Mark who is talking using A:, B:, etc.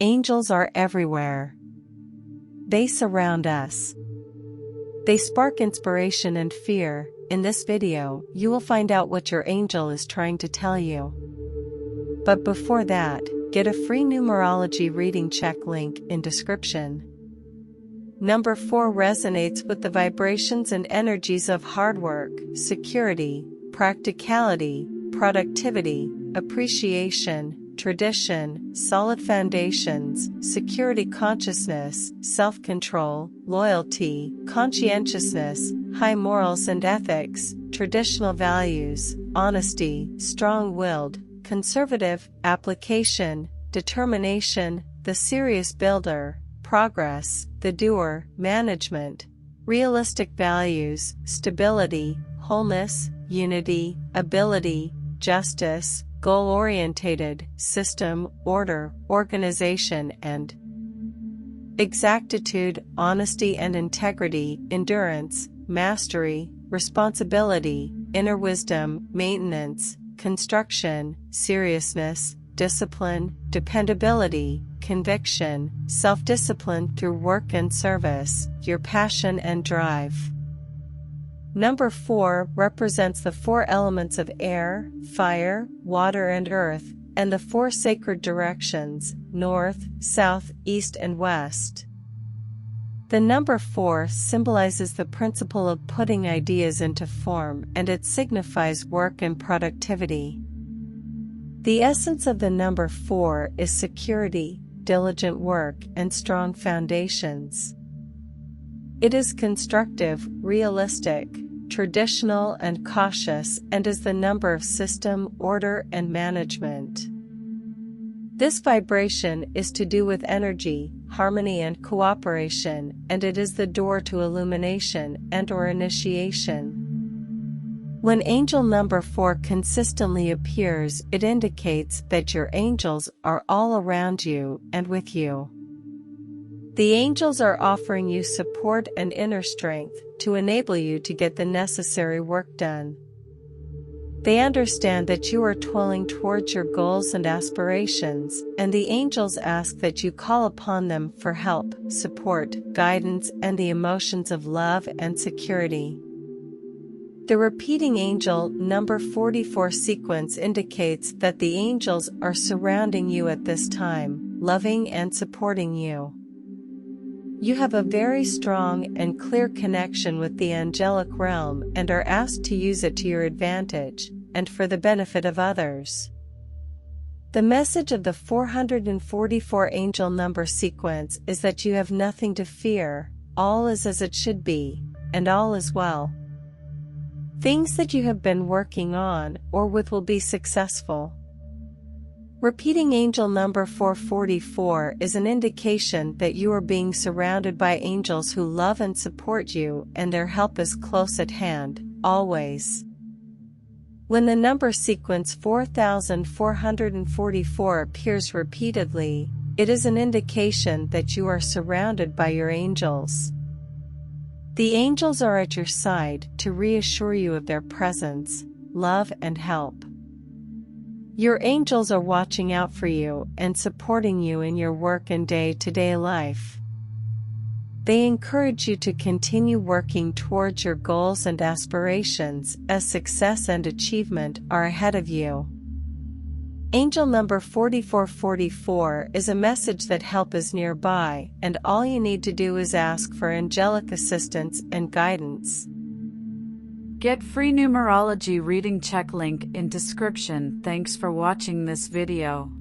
A: Angels are everywhere. They surround us. They spark inspiration and fear. In this video, you will find out what your angel is trying to tell you. But before that, get a free numerology reading check link in description. Number 4 resonates with the vibrations and energies of hard work, security, practicality, productivity, appreciation, tradition, solid foundations, security consciousness, self-control, loyalty, conscientiousness, high morals and ethics, traditional values, honesty, strong-willed, conservative, application, determination, the serious builder, progress, the doer, management, realistic values, stability, wholeness, unity, ability, justice, goal-orientated, system, order, organization and exactitude, honesty and integrity, endurance, mastery, responsibility, inner wisdom, maintenance, construction, seriousness, discipline, dependability, conviction, self-discipline through work and service, your passion and drive. Number 4 represents the 4 elements of air, fire, water and earth, and the 4 sacred directions, north, south, east and west. The number 4 symbolizes the principle of putting ideas into form, and it signifies work and productivity. The essence of the number 4 is security, diligent work and strong foundations. It is constructive, realistic, traditional and cautious, and is the number of system, order and management. This vibration is to do with energy, harmony and cooperation, and it is the door to illumination and/or initiation. When angel number 4 consistently appears, it indicates that your angels are all around you and with you. The angels are offering you support and inner strength to enable you to get the necessary work done. They understand that you are toiling towards your goals and aspirations, and the angels ask that you call upon them for help, support, guidance, and the emotions of love and security. The repeating angel number 44 sequence indicates that the angels are surrounding you at this time, loving and supporting you. You have a very strong and clear connection with the angelic realm and are asked to use it to your advantage, and for the benefit of others. The message of the 444 angel number sequence is that you have nothing to fear, all is as it should be, and all is well. Things that you have been working on or with will be successful. Repeating angel number 444 is an indication that you are being surrounded by angels who love and support you, and their help is close at hand, always. When the number sequence 4444 appears repeatedly, it is an indication that you are surrounded by your angels. The angels are at your side to reassure you of their presence, love and help. Your angels are watching out for you and supporting you in your work and day-to-day life. They encourage you to continue working towards your goals and aspirations, as success and achievement are ahead of you. Angel number 4444 is a message that help is nearby, and all you need to do is ask for angelic assistance and guidance.
B: Get free numerology reading check link in description. Thanks for watching this video.